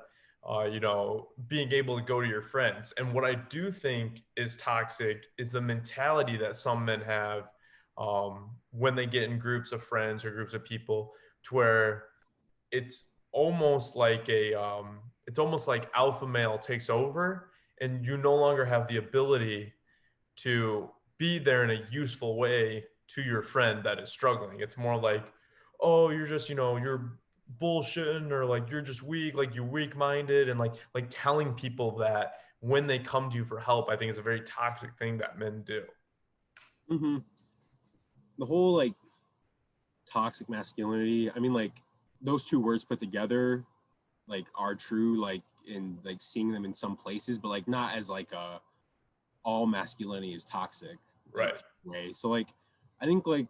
being able to go to your friends. And what I do think is toxic is the mentality that some men have when they get in groups of friends or groups of people, to where it's almost like it's almost like alpha male takes over, and you no longer have the ability to be there in a useful way to your friend that is struggling. It's more like, oh, you're just, you're bullshitting, or like you're just weak, like you're weak minded, and like telling people that when they come to you for help, I think is a very toxic thing that men do. Mm-hmm. The whole like toxic masculinity, I mean, like those two words put together like are true, like in like seeing them in some places, but like not as like a all masculinity is toxic like Right. way. So like I think like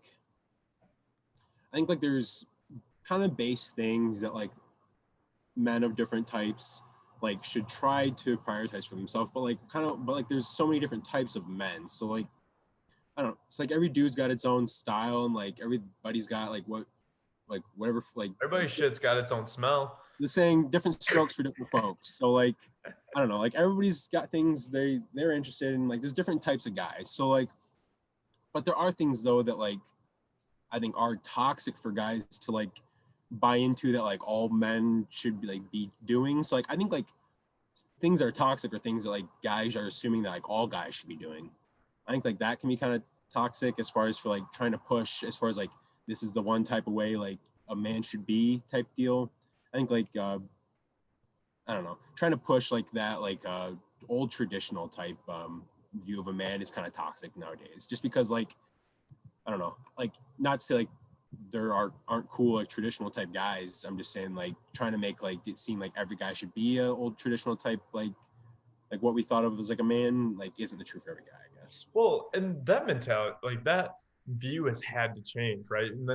there's kind of base things that like men of different types like should try to prioritize for themselves, but like there's so many different types of men. So like I don't know, it's like every dude's got its own style, and like everybody's got like whatever Everybody's shit's got its own smell. the saying, different strokes for different folks. So like I don't know, like everybody's got things they're interested in. Like there's different types of guys. So like, but there are things though that like I think are toxic for guys to like buy into, that like all men should be doing. So like I think like things that are toxic are things that like guys are assuming that like all guys should be doing. I think like that can be kind of toxic as far as for like trying to push as far as like this is the one type of way like a man should be type deal. I think like I don't know, trying to push like that like old traditional type view of a man is kind of toxic nowadays. Just because like I don't know, like not to say like there aren't cool like traditional type guys. I'm just saying like trying to make like it seem like every guy should be a old traditional type like what we thought of as like a man like isn't the truth for every guy, I guess. Well, and that mentality, like that view has had to change, right? And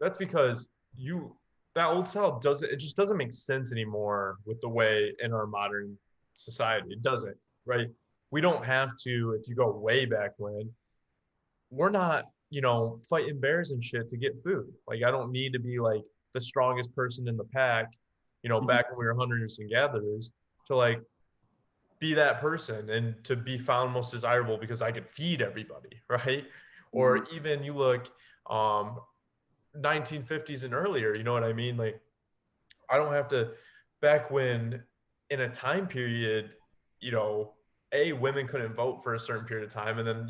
that's because you that old style doesn't it just doesn't make sense anymore with the way in our modern society. It doesn't, right? We don't have to, if you go way back when, we're not, fighting bears and shit to get food. Like I don't need to be like the strongest person in the pack, Mhm. back when we were hunters and gatherers to like be that person and to be found most desirable because I could feed everybody, right? Mhm. Or even you look 1950s and earlier, you know what I mean? Like I don't have to back when in a time period, you know, women couldn't vote for a certain period of time and then,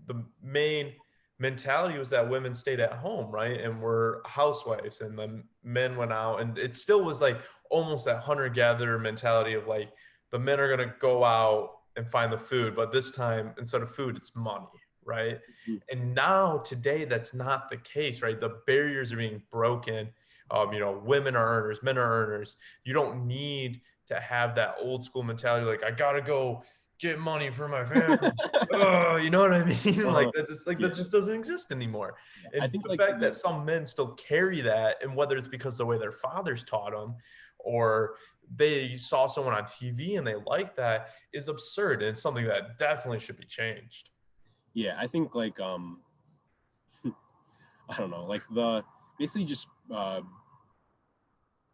the main mentality was that women stayed at home, right? And were housewives and the men went out and it still was like almost that hunter gatherer mentality of like the men are going to go out and find the food, but this time instead of food it's money, right? Mhm. And now today that's not the case, right? The barriers are being broken. Women are earners, men are earners. You don't need to have that old school mentality like I gotta go get money for my family. Oh, you know what I mean? Like uh, that yeah, just doesn't exist anymore. yeah. I And think the like fact that some men still carry that, and whether it's because of the way their fathers taught them, or they saw someone on TV and they like that, is absurd. And it's something that definitely should be changed. yeah, I think like I don't know, like the basically just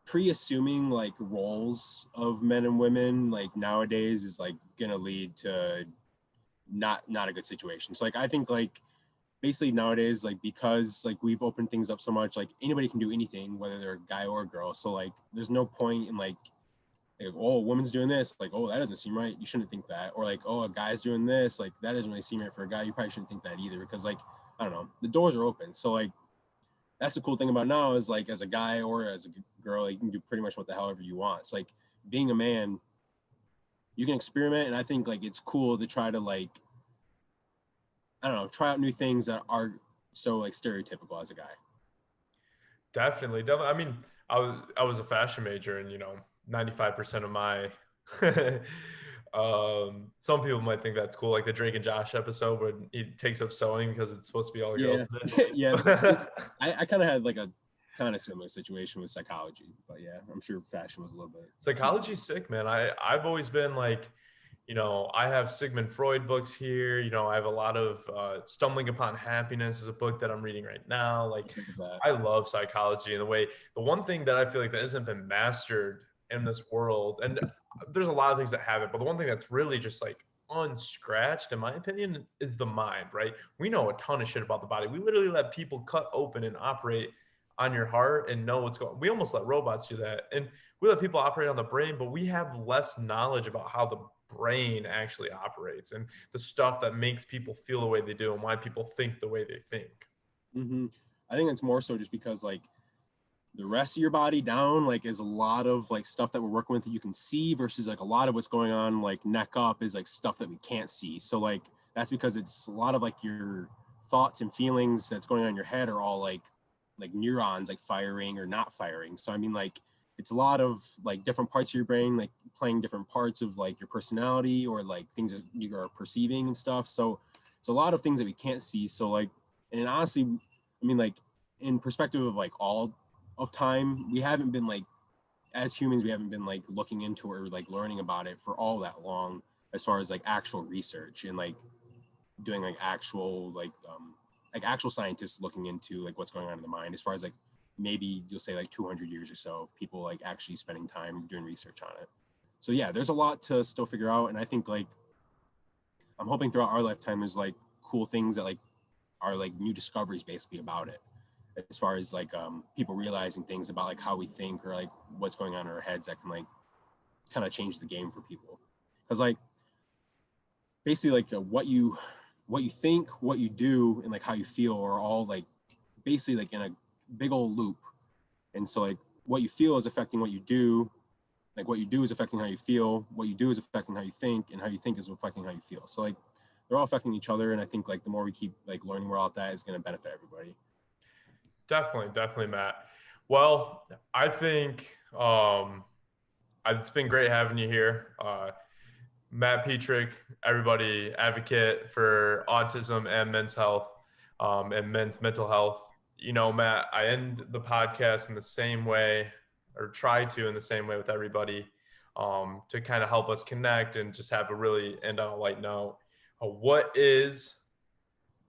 pre-assuming like roles of men and women like nowadays is like gonna lead to not a good situation. So like I think like basically nowadays like because like we've opened things up so much, like anybody can do anything whether they're a guy or a girl. So like there's no point in like oh, a woman's doing this, like oh that doesn't seem right, you shouldn't think that. Or like oh a guy's doing this, like that doesn't really seem right for a guy, you probably shouldn't think that either. Because like I don't know, the doors are open. So like that's the cool thing about now is like as a guy or as a girl, you can do pretty much what the hell ever you want. So like being a man, you can experiment, and I think like it's cool to try to like I don't know, try out new things that are so like stereotypical as a guy. Definitely, definitely. I mean, I was a fashion major, and 95% of my some people might think that's cool, like the Drake and Josh episode where he takes up sewing because it's supposed to be all girls Yeah, in yeah. it. I kind of had like a kind of similar situation with psychology, but yeah, I'm sure fashion was a little bit. Psychology's sick, man. I've always been like, I have Sigmund Freud books here. I have a lot of Stumbling Upon Happiness is a book that I'm reading right now. Like, That. I love psychology in the way. The one thing that I feel like that hasn't been mastered in this world, and there's a lot of things that haven't, but the one thing that's really just like unscratched, in my opinion, is the mind. Right? We know a ton of shit about the body. We literally let people cut open and operate on your heart and know what's going. We almost let robots do that, and we let people operate on the brain, but we have less knowledge about how the brain actually operates and the stuff that makes people feel the way they do and why people think the way they think. Mm-hmm. I think it's more so just because like the rest of your body down like is a lot of like stuff that we're working with that you can see versus like a lot of what's going on like neck up is like stuff that we can't see. So like that's because it's a lot of like your thoughts and feelings that's going on in your head are all like like neurons like firing or not firing. So I mean, like, it's a lot of like different parts of your brain like playing different parts of like your personality or like things that you are perceiving and stuff. So it's a lot of things that we can't see. So like, and honestly, I mean, like, in perspective of like all of time, we haven't been like, as humans, we haven't been like looking into or like learning about it for all that long, as far as like actual research and like doing like actual scientists looking into like what's going on in the mind, as far as like maybe you'll say like 200 years or so of people like actually spending time doing research on it. So yeah, there's a lot to still figure out, and I think like I'm hoping throughout our lifetime there's like cool things that like are like new discoveries basically about it, as far as like people realizing things about like how we think or like what's going on in our heads that can like kind of change the game for people. Because like basically like what you think, what you do, and like how you feel are all like basically like in a big old loop. And so like what you feel is affecting what you do, like what you do is affecting how you feel, what you do is affecting how you think, and how you think is affecting how you feel. So like they're all affecting each other, and I think like the more we keep like learning more about that is going to benefit everybody. Definitely, Matt. Well, I think it's been great having you here. Matt Petrick, everybody advocate for autism and men's health, and men's mental health. You know, Matt, I end the podcast in the same way, or try to in the same way with everybody, to kind of help us connect and just have a really end on a light note. What is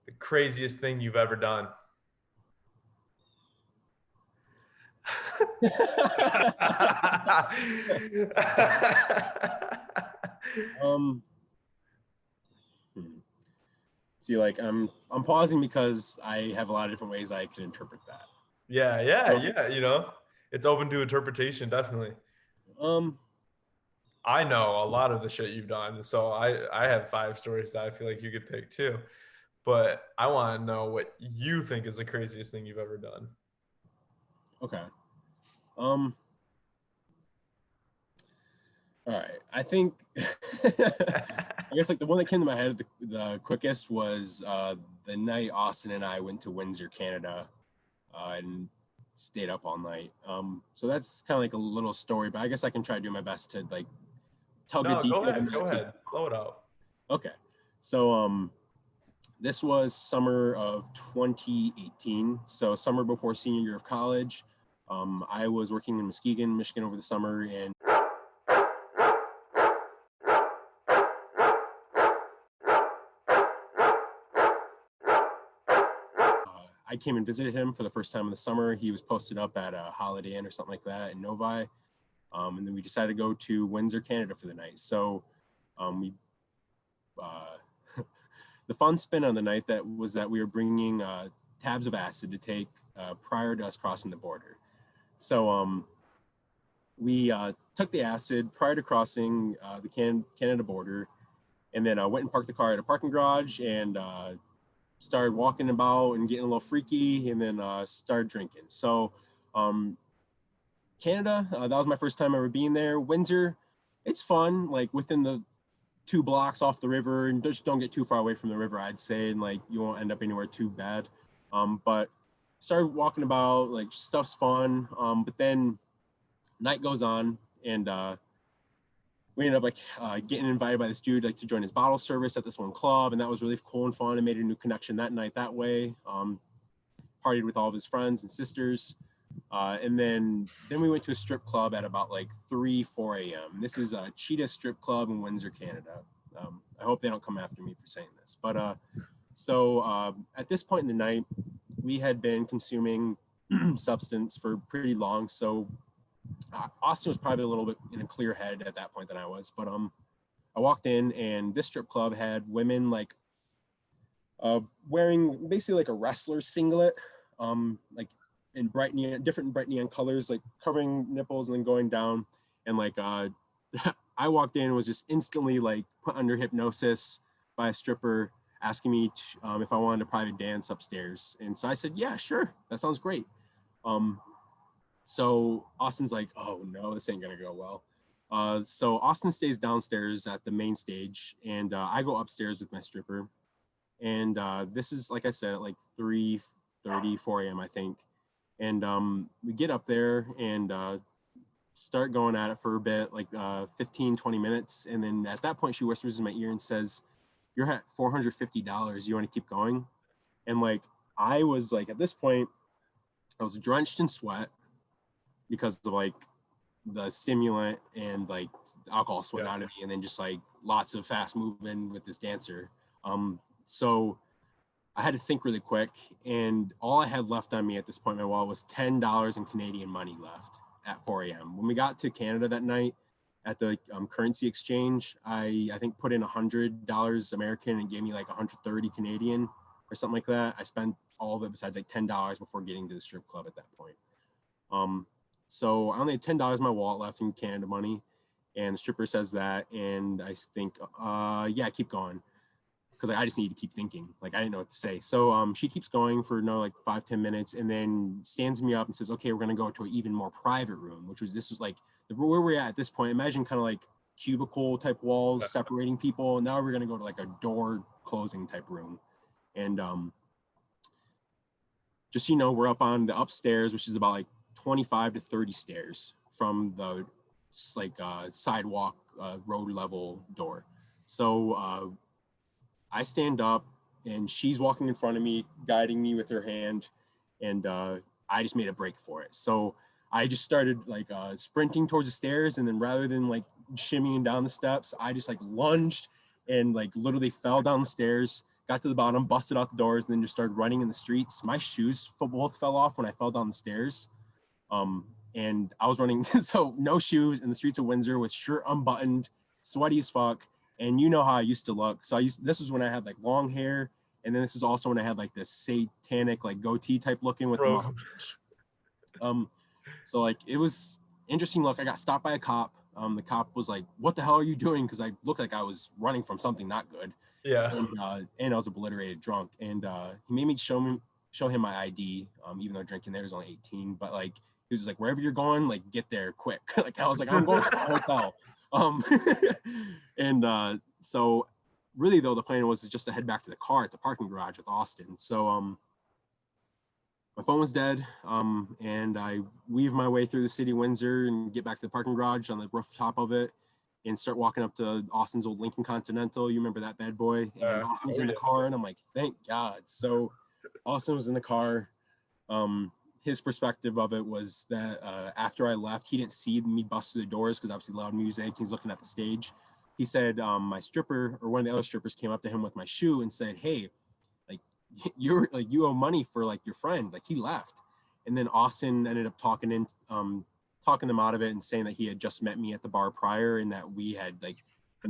the craziest thing you've ever done? um See, like I'm pausing because I have a lot of different ways I can interpret that. So, Yeah. You know, it's open to interpretation, definitely. um, I know a lot of the shit you've done, so I have 5 stories that I feel like you could pick too. But I want to know what you think is the craziest thing you've ever done. okay. Um, all right. I think I guess like the one that came to my head the quickest was the night Austin and I went to Windsor, Canada, and stayed up all night. So that's kind of like a little story, but I guess I can try to do my best to like tell good No, go detail ahead. and Go not take. ahead. Blow it out. Okay. So this was summer of 2018, so summer before senior year of college. I was working in Muskegon, Michigan over the summer, and I came and visited him for the first time in the summer. He was posted up at a Holiday Inn or something like that in Novi. And then we decided to go to Windsor, Canada for the night. So we the fun spin on the night that we were bringing tabs of acid to take prior to us crossing the border. So we took the acid prior to crossing the Canada border, and then went and parked the car at a parking garage and started walking about and getting a little freaky, and then started drinking. So Canada, that was my first time ever being there. Windsor, it's fun, like within the 2 blocks off the river, and just don't get too far away from the river, I'd say, and like you won't end up anywhere too bad. But started walking about, like stuff's fun. But then night goes on, and we ended up like getting invited by this dude like to join his bottle service at this one club, and that was really cool and fun. And made a new connection that night that way. Partied with all of his friends and sisters. And then we went to a strip club at about like 4 a.m. This is a Cheetah Strip Club in Windsor, Canada. I hope they don't come after me for saying this. But so at this point in the night, we had been consuming substance for pretty long. So Austin was probably a little bit in a clear head at that point than I was. But I walked in, and this strip club had women like wearing basically like a wrestler singlet, like in different bright neon colors, like covering nipples and then going down. And like I walked in and was just instantly like put under hypnosis by a stripper asking me if I wanted a private dance upstairs. And so I said, yeah, sure, that sounds great. So Austin's like, oh no, this ain't gonna go well. So Austin stays downstairs at the main stage, and I go upstairs with my stripper. And this is, like I said, at like 3:30, 4 a.m., I think. And we get up there and start going at it for a bit, like 15, 20 minutes. And then at that point, she whispers in my ear and says, "You're at $450. You want to keep going?" And like, I was like, at this point, I was drenched in sweat because of like the stimulant and like alcohol sweat out of me. And then just like lots of fast movement with this dancer. So I had to think really quick, and all I had left on me at this point in my wallet was $10 in Canadian money left at 4 a.m. When we got to Canada that night at the currency exchange, I think put in $100 American and gave me like 130 Canadian or something like that. I spent all of it besides like $10 before getting to the strip club at that point. So I only had $10 in my wallet left in Canada money, and the stripper says that, and I think, yeah, keep going. Because like, I just need to keep thinking. Like, I didn't know what to say. So she keeps going for like 5-10 minutes, and then stands me up and says, "Okay, we're gonna go to an even more private room," this was like where we're at this point. Imagine kind of like cubicle type walls separating people. Now we're gonna go to like a door closing type room, and just we're up on the upstairs, which is about like 25 to 30 stairs from the like sidewalk road level door. So I stand up, and she's walking in front of me, guiding me with her hand, and I just made a break for it. So I just started like sprinting towards the stairs, and then rather than like shimmying down the steps, I just like lunged and like literally fell down the stairs, got to the bottom, busted out the doors, and then just started running in the streets. My shoes both fell off when I fell down the stairs. And I was running, so no shoes in the streets of Windsor with shirt unbuttoned, sweaty as fuck. And you know how I used to look. So this was when I had like long hair. And then this is also when I had like this satanic, like goatee type looking with the mustache. So like, it was interesting look. I got stopped by a cop. The cop was like, "What the hell are you doing?" Cause I looked like I was running from something not good. Yeah. And I was obliterated drunk. And he made me show him my ID, even though drinking there is only 18. But like, he was like, "Wherever you're going, like get there quick." Like I was like, "I'm going to the hotel." So really though, the plan was just to head back to the car at the parking garage with Austin. So my phone was dead, and I weave my way through the city of Windsor and get back to the parking garage on the rooftop of it and start walking up to Austin's old Lincoln Continental. You remember that bad boy? And Austin's in the car, and I'm like, thank God. So Austin was in the car. His perspective of it was that after I left, he didn't see me bust through the doors because obviously loud music. He's looking at the stage. He said my stripper or one of the other strippers came up to him with my shoe and said, "Hey, like you owe money for like your friend. Like he left." And then Austin ended up talking them out of it and saying that he had just met me at the bar prior and that we had we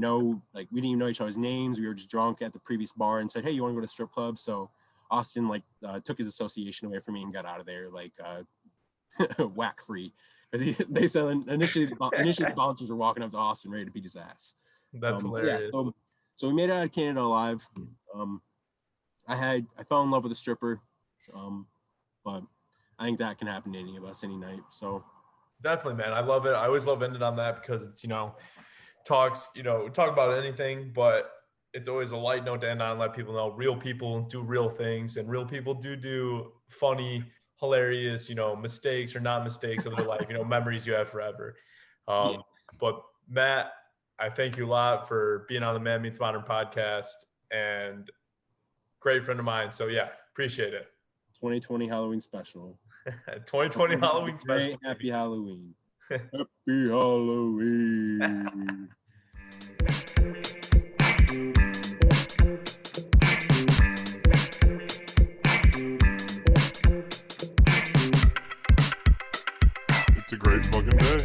didn't even know each other's names. We were just drunk at the previous bar and said, "Hey, you want to go to strip club?" So Austin took his association away from me and got out of there whack free, because they said initially the bouncers were walking up to Austin ready to beat his ass. That's hilarious. Yeah, so we made it out of Canada alive. I fell in love with a stripper, but I think that can happen to any of us any night. So definitely, man, I love it. I always love ending on that because it's talk about anything, but it's always a light note to end on, let people know real people do real things, and real people do funny, hilarious, mistakes or not mistakes of their life, memories you have forever. Yeah. But Matt, I thank you a lot for being on the Man Meets Modern podcast, and great friend of mine. So yeah, appreciate it. 2020 Halloween special. 2020 Halloween special. Happy Halloween. Happy Halloween. It's a great fucking day.